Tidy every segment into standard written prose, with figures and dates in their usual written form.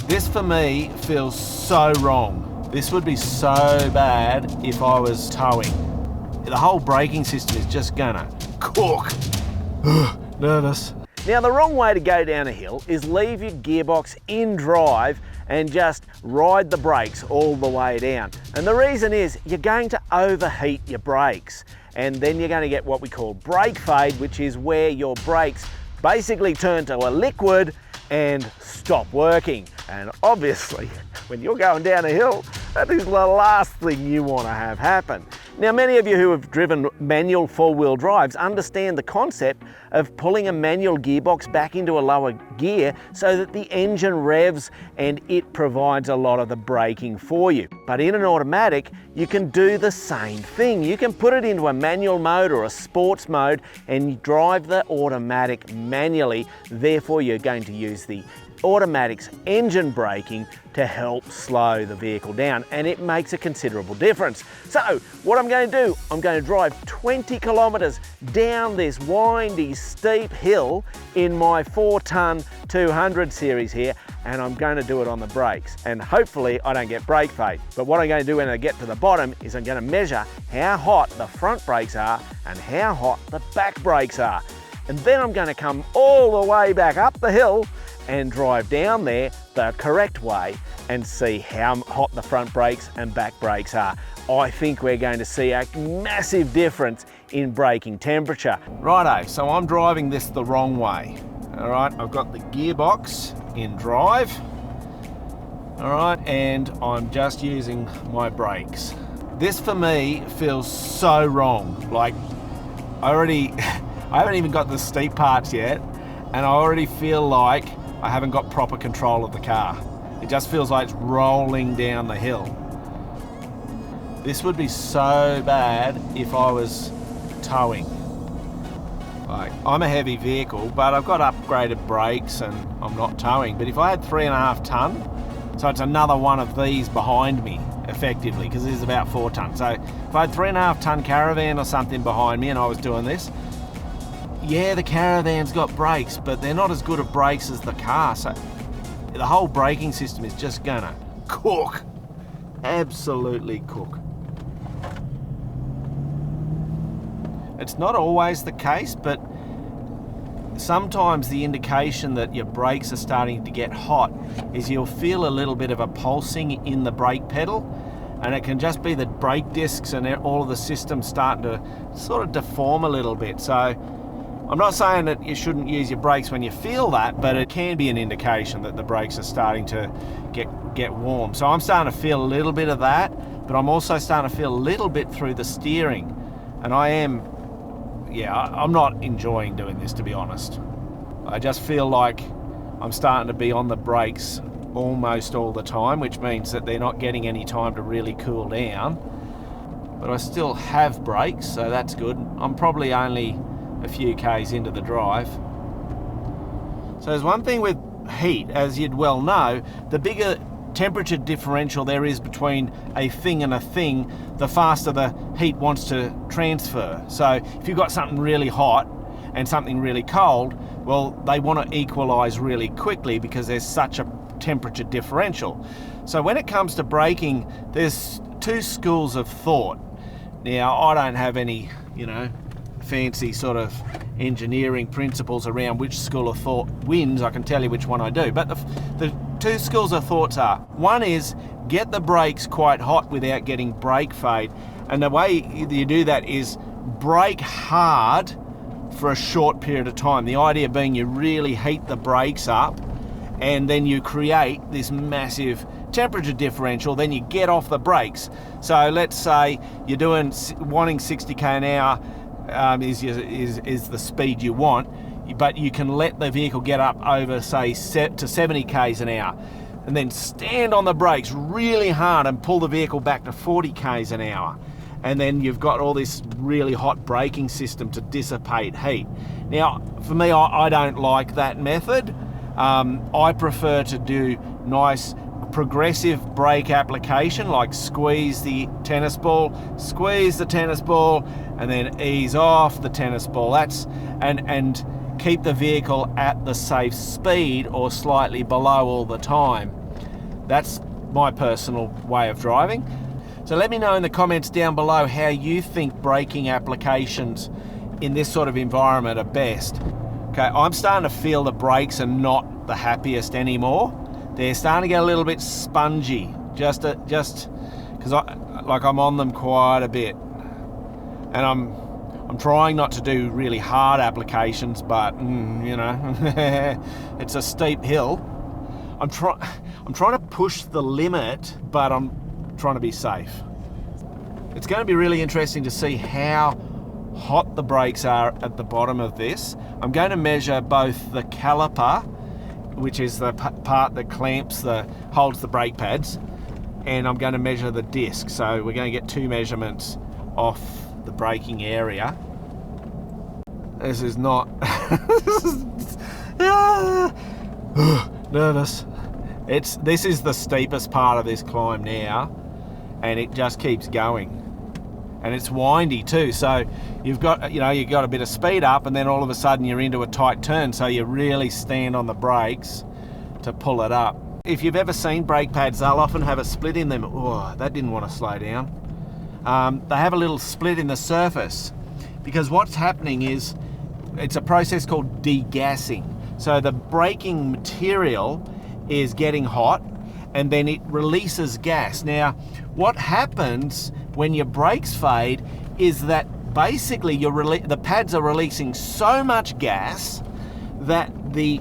This for me feels so wrong. This would be so bad if I was towing. The whole braking system is just gonna cook. Nervous. Now the wrong way to go down a hill is leave your gearbox in drive and just ride the brakes all the way down. And the reason is you're going to overheat your brakes, and then you're going to get what we call brake fade, which is where your brakes basically turn to a liquid and stop working. And obviously, when you're going down a hill, that is the last thing you want to have happen. Now, many of you who have driven manual four-wheel drives understand the concept of pulling a manual gearbox back into a lower gear so that the engine revs and it provides a lot of the braking for you. But in an automatic, you can do the same thing. You can put it into a manual mode or a sports mode and drive the automatic manually. Therefore, you're going to use the automatic's engine braking to help slow the vehicle down, and it makes a considerable difference. So what I'm going to do, I'm going to drive 20 kilometers down this windy, steep hill in my 4-ton 200 series here, and I'm going to do it on the brakes, and hopefully I don't get brake fade. But what I'm going to do when I get to the bottom is I'm going to measure how hot the front brakes are and how hot the back brakes are, and then I'm going to come all the way back up the hill and drive down there the correct way and see how hot the front brakes and back brakes are. I think we're going to see a massive difference in braking temperature. Righto, so I'm driving this the wrong way. All right, I've got the gearbox in drive. All right, and I'm just using my brakes. This for me feels so wrong. Like, I haven't even got the steep parts yet, and I already feel like I haven't got proper control of the car. It just feels like it's rolling down the hill. This would be so bad if I was towing. Like, I'm a heavy vehicle, but I've got upgraded brakes and I'm not towing. But if I had 3.5 ton, so it's another one of these behind me, effectively, because this is about 4 tons. So if I had 3.5 ton caravan or something behind me and I was doing this, yeah, the caravan's got brakes, but they're not as good of brakes as the car. So the whole braking system is just gonna cook. Absolutely cook. It's not always the case, but sometimes the indication that your brakes are starting to get hot is you'll feel a little bit of a pulsing in the brake pedal, and it can just be the brake discs and all of the systems starting to sort of deform a little bit. So I'm not saying that you shouldn't use your brakes when you feel that, but it can be an indication that the brakes are starting to get warm. So I'm starting to feel a little bit of that, but I'm also starting to feel a little bit through the steering. And I'm not enjoying doing this, to be honest. I just feel like I'm starting to be on the brakes almost all the time, which means that they're not getting any time to really cool down. But I still have brakes, so that's good. I'm probably only a few Ks into the drive. So there's one thing with heat, as you'd well know, the bigger temperature differential there is between a thing and a thing, the faster the heat wants to transfer. So if you've got something really hot and something really cold, well, they want to equalize really quickly because there's such a temperature differential. So when it comes to braking, there's 2 schools of thought. Now, I don't have any, fancy sort of engineering principles around which school of thought wins. I can tell you which one I do. But the 2 schools of thoughts are, one is get the brakes quite hot without getting brake fade. And the way you do that is brake hard for a short period of time. The idea being you really heat the brakes up and then you create this massive temperature differential, then you get off the brakes. So let's say you're wanting 60k an hour, is the speed you want, but you can let the vehicle get up over, say, to 70 k's an hour, and then stand on the brakes really hard and pull the vehicle back to 40 k's an hour, and then you've got all this really hot braking system to dissipate heat. Now, for me, I don't like that method. I prefer to do nice progressive brake application, like squeeze the tennis ball, and then ease off the tennis ball. And keep the vehicle at the safe speed or slightly below all the time. That's my personal way of driving. So let me know in the comments down below how you think braking applications in this sort of environment are best. Okay, I'm starting to feel the brakes are not the happiest anymore. They're starting to get a little bit spongy, just because I'm on them quite a bit, and I'm trying not to do really hard applications, but you know, it's a steep hill. I'm trying to push the limit, but I'm trying to be safe. It's going to be really interesting to see how hot the brakes are at the bottom of this. I'm going to measure both the caliper, which is the part that holds the brake pads, and I'm going to measure the disc. So we're going to get 2 measurements off the braking area. This is not nervous. This is the steepest part of this climb now, and it just keeps going, and it's windy too. So you've got a bit of speed up, and then all of a sudden you're into a tight turn. So you really stand on the brakes to pull it up. If you've ever seen brake pads, they'll often have a split in them. Oh, that didn't want to slow down. They have a little split in the surface because what's happening is it's a process called degassing. So the braking material is getting hot, and then it releases gas. Now, what happens when your brakes fade is that basically the pads are releasing so much gas that the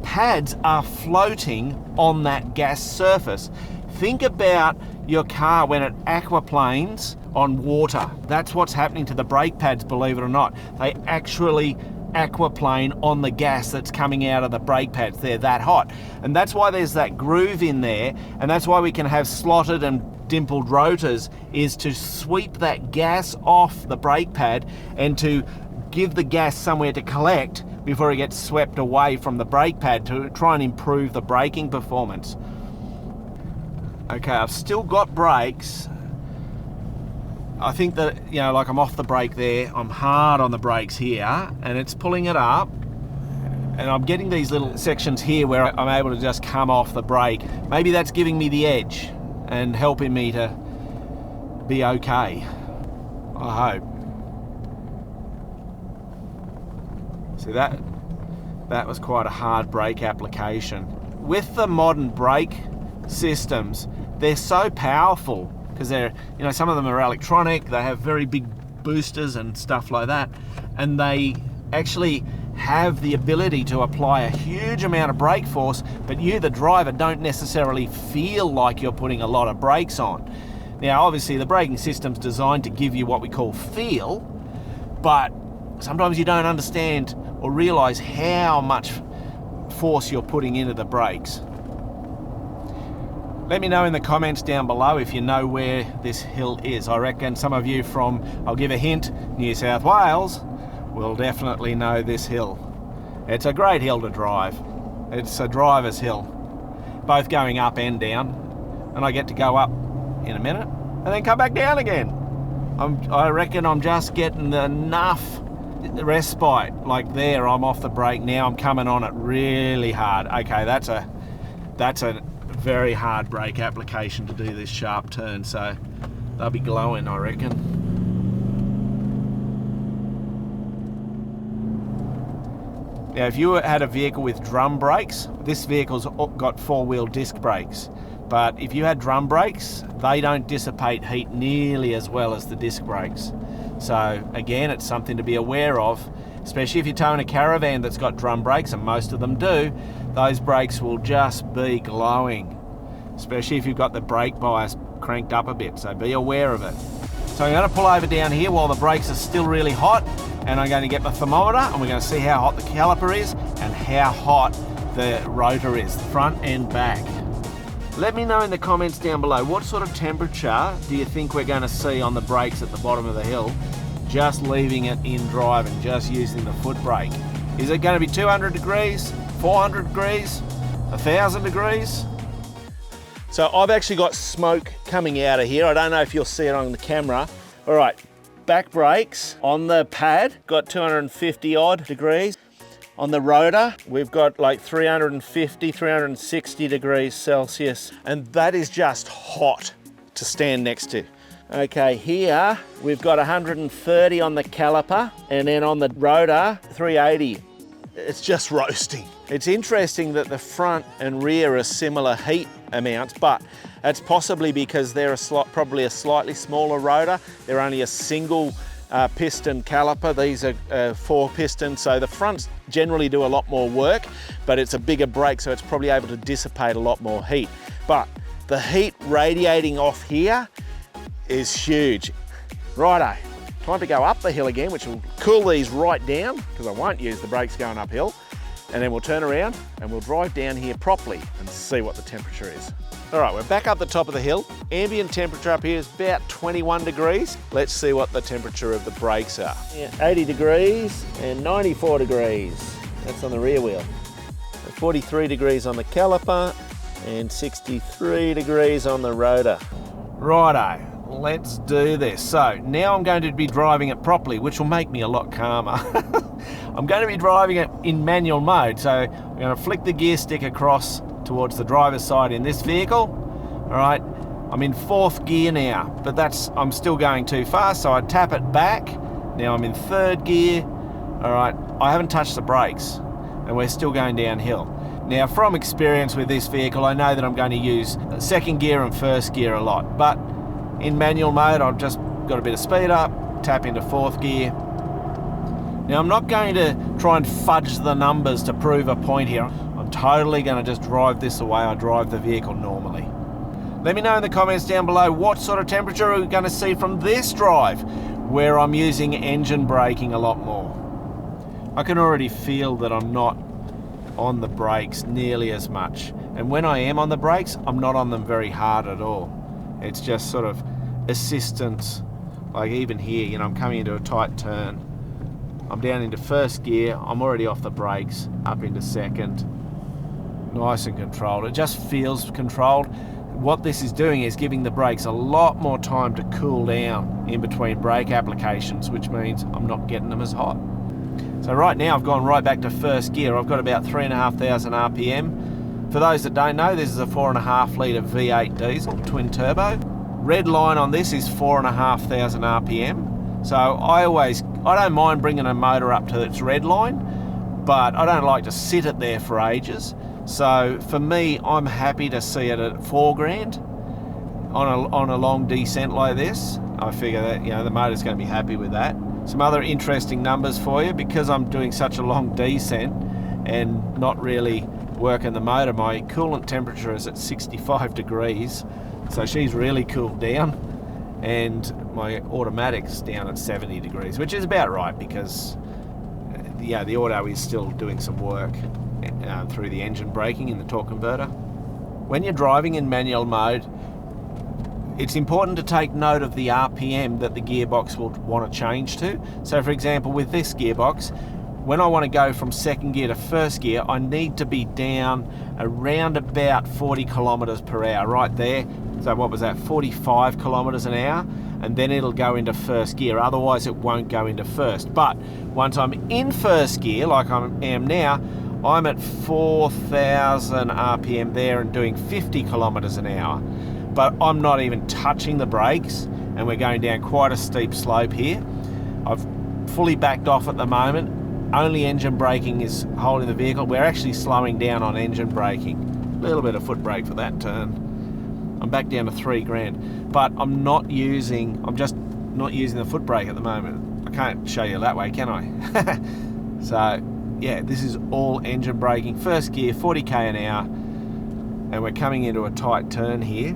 pads are floating on that gas surface. Think about your car when it aquaplanes on water. That's what's happening to the brake pads, believe it or not. They actually aquaplane on the gas that's coming out of the brake pads. They're that hot, and that's why there's that groove in there, and that's why we can have slotted and dimpled rotors, is to sweep that gas off the brake pad and to give the gas somewhere to collect before it gets swept away from the brake pad, to try and improve the braking performance. Okay, I've still got brakes. I think that, like I'm off the brake there, I'm hard on the brakes here, and it's pulling it up, and I'm getting these little sections here where I'm able to just come off the brake. Maybe that's giving me the edge and helping me to be okay, I hope. See, that was quite a hard brake application. With the modern brake systems, they're so powerful, because they're, some of them are electronic, they have very big boosters and stuff like that, and they actually have the ability to apply a huge amount of brake force, but you, the driver, don't necessarily feel like you're putting a lot of brakes on. Now, obviously, the braking system's designed to give you what we call feel, but sometimes you don't understand or realise how much force you're putting into the brakes. Let me know in the comments down below if you know where this hill is. I reckon some of you from, I'll give a hint, New South Wales will definitely know this hill. It's a great hill to drive. It's a driver's hill, both going up and down, and I get to go up in a minute and then come back down again. I reckon I'm just getting enough respite. Like there, I'm off the brake, now I'm coming on it really hard. Okay, that's a very hard brake application to do this sharp turn, so they'll be glowing, I reckon. Now, if you had a vehicle with drum brakes, this vehicle's got 4-wheel disc brakes, but if you had drum brakes, they don't dissipate heat nearly as well as the disc brakes. So again, it's something to be aware of, especially if you're towing a caravan that's got drum brakes, and most of them do. Those brakes will just be glowing, especially if you've got the brake bias cranked up a bit, so be aware of it. So I'm going to pull over down here while the brakes are still really hot, and I'm going to get my thermometer, and we're going to see how hot the caliper is and how hot the rotor is, front and back. Let me know in the comments down below, what sort of temperature do you think we're going to see on the brakes at the bottom of the hill, just leaving it in drive and just using the foot brake? Is it going to be 200 degrees, 400 degrees, 1,000 degrees? So I've actually got smoke coming out of here. I don't know if you'll see it on the camera. All right, back brakes on the pad, got 250 odd degrees. On the rotor, we've got like 350, 360 degrees Celsius, and that is just hot to stand next to. Okay, here we've got 130 on the caliper, and then on the rotor, 380. It's just roasting. It's interesting that the front and rear are similar heat amounts, but that's possibly because they're probably a slightly smaller rotor. They're only a single piston caliper. These are 4 pistons, so the fronts generally do a lot more work, but it's a bigger brake, so it's probably able to dissipate a lot more heat. But the heat radiating off here is huge. Righto, time to go up the hill again, which will cool these right down, because I won't use the brakes going uphill. And then we'll turn around and we'll drive down here properly and see what the temperature is. All right, we're back up the top of the hill. Ambient temperature up here is about 21 degrees. Let's see what the temperature of the brakes are. Yeah, 80 degrees and 94 degrees. That's on the rear wheel. 43 degrees on the caliper and 63 degrees on the rotor. Righto, let's do this. So now I'm going to be driving it properly, which will make me a lot calmer. I'm going to be driving it in manual mode, so I'm going to flick the gear stick across towards the driver's side in this vehicle. All right, I'm in 4th gear now, but I'm still going too fast, so I tap it back. Now I'm in 3rd gear. All right, I haven't touched the brakes, and we're still going downhill. Now, from experience with this vehicle, I know that I'm going to use 2nd gear and 1st gear a lot, but in manual mode, I've just got a bit of speed up, tap into 4th gear. Now, I'm not going to try and fudge the numbers to prove a point here. I'm totally going to just drive this the way I drive the vehicle normally. Let me know in the comments down below what sort of temperature we're going to see from this drive, where I'm using engine braking a lot more. I can already feel that I'm not on the brakes nearly as much. And when I am on the brakes, I'm not on them very hard at all. It's just sort of assistance. Like even here, you know, I'm coming into a tight turn. I'm down into 1st gear. I'm already off the brakes, up into 2nd. Nice and controlled. It just feels controlled. What this is doing is giving the brakes a lot more time to cool down in between brake applications, which means I'm not getting them as hot. So right now I've gone right back to 1st gear. I've got about 3,500 RPM. For those that don't know, this is a 4.5 litre V8 diesel, twin turbo. Red line on this is 4,500 RPM. So I don't mind bringing a motor up to its red line, but I don't like to sit it there for ages. So for me, I'm happy to see it at 4 grand on a long descent like this. I figure that, you know, the motor's going to be happy with that. Some other interesting numbers for you, because I'm doing such a long descent and not really working the motor, my coolant temperature is at 65 degrees, so she's really cooled down, and my automatic's down at 70 degrees, which is about right, because yeah, the auto is still doing some work through the engine braking in the torque converter. When you're driving in manual mode, it's important to take note of the RPM that the gearbox will want to change to. So for example, with this gearbox, when I want to go from 2nd gear to 1st gear, I need to be down around about 40 kilometers per hour, right there. So what was that, 45 kilometers an hour? And then it'll go into 1st gear, otherwise it won't go into 1st. But once I'm in 1st gear, like I am now, I'm at 4,000 RPM there and doing 50 kilometers an hour. But I'm not even touching the brakes, and we're going down quite a steep slope here. I've fully backed off at the moment. Only engine braking is holding the vehicle. We're actually slowing down on engine braking. A little bit of foot brake for that turn. I'm back down to 3 grand, but I'm just not using the foot brake at the moment. I can't show you that way, can I? So yeah, this is all engine braking. 1st gear, 40k an hour, and we're coming into a tight turn here.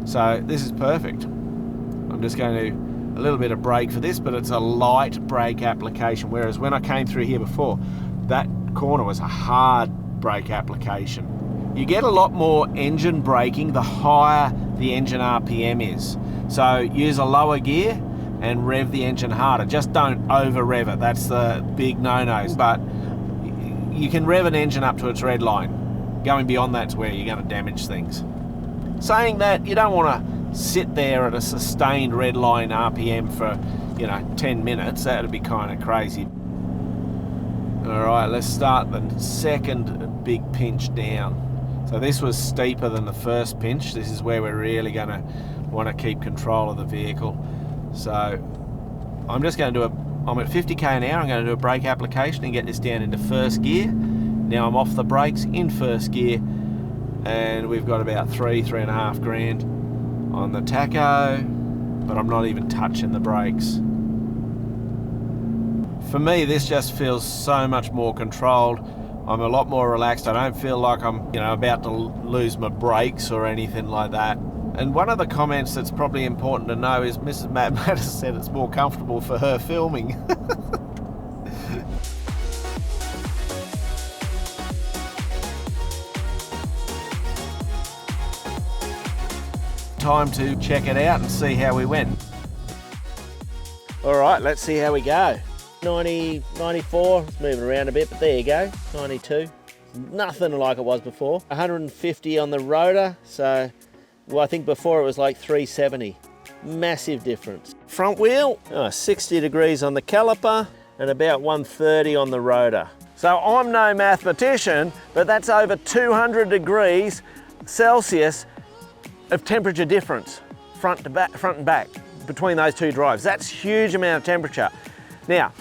So this is perfect. I'm just going to a little bit of brake for this, but it's a light brake application, whereas when I came through here before, that corner was a hard brake application. You get a lot more engine braking the higher the engine RPM is. So use a lower gear and rev the engine harder. Just don't over rev it. That's the big no-nos. But you can rev an engine up to its red line. Going beyond that's where you're going to damage things. Saying that, you don't want to sit there at a sustained red line RPM for, 10 minutes. That would be kind of crazy. All right, let's start the second big pinch down. So this was steeper than the first pinch. This is where we're really going to want to keep control of the vehicle. So I'm just going to do I'm at 50k an hour. I'm going to do a brake application and get this down into first gear. Now I'm off the brakes in first gear, and we've got about $3.5 grand on the tacho, but I'm not even touching the brakes. For me, this just feels so much more controlled. I'm a lot more relaxed. I don't feel like I'm, about to lose my brakes or anything like that. And one of the comments that's probably important to know is Mrs. Mad Mad has said it's more comfortable for her filming. Time to check it out and see how we went. All right, let's see how we go. 90, 94, it's moving around a bit, but there you go, 92. Nothing like it was before. 150 on the rotor, so, well, I think before it was like 370. Massive difference. Front wheel, 60 degrees on the caliper and about 130 on the rotor. So I'm no mathematician, but that's over 200 degrees Celsius of temperature difference, front and back, between those two drives. That's a huge amount of temperature. Now,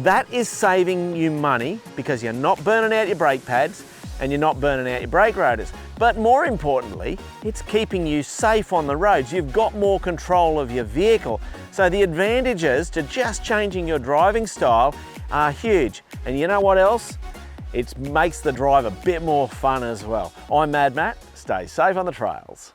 that is saving you money because you're not burning out your brake pads and you're not burning out your brake rotors. But more importantly, it's keeping you safe on the roads. You've got more control of your vehicle. So the advantages to just changing your driving style are huge. And you know what else? It makes the drive a bit more fun as well. I'm Mad Matt. Stay safe on the trails.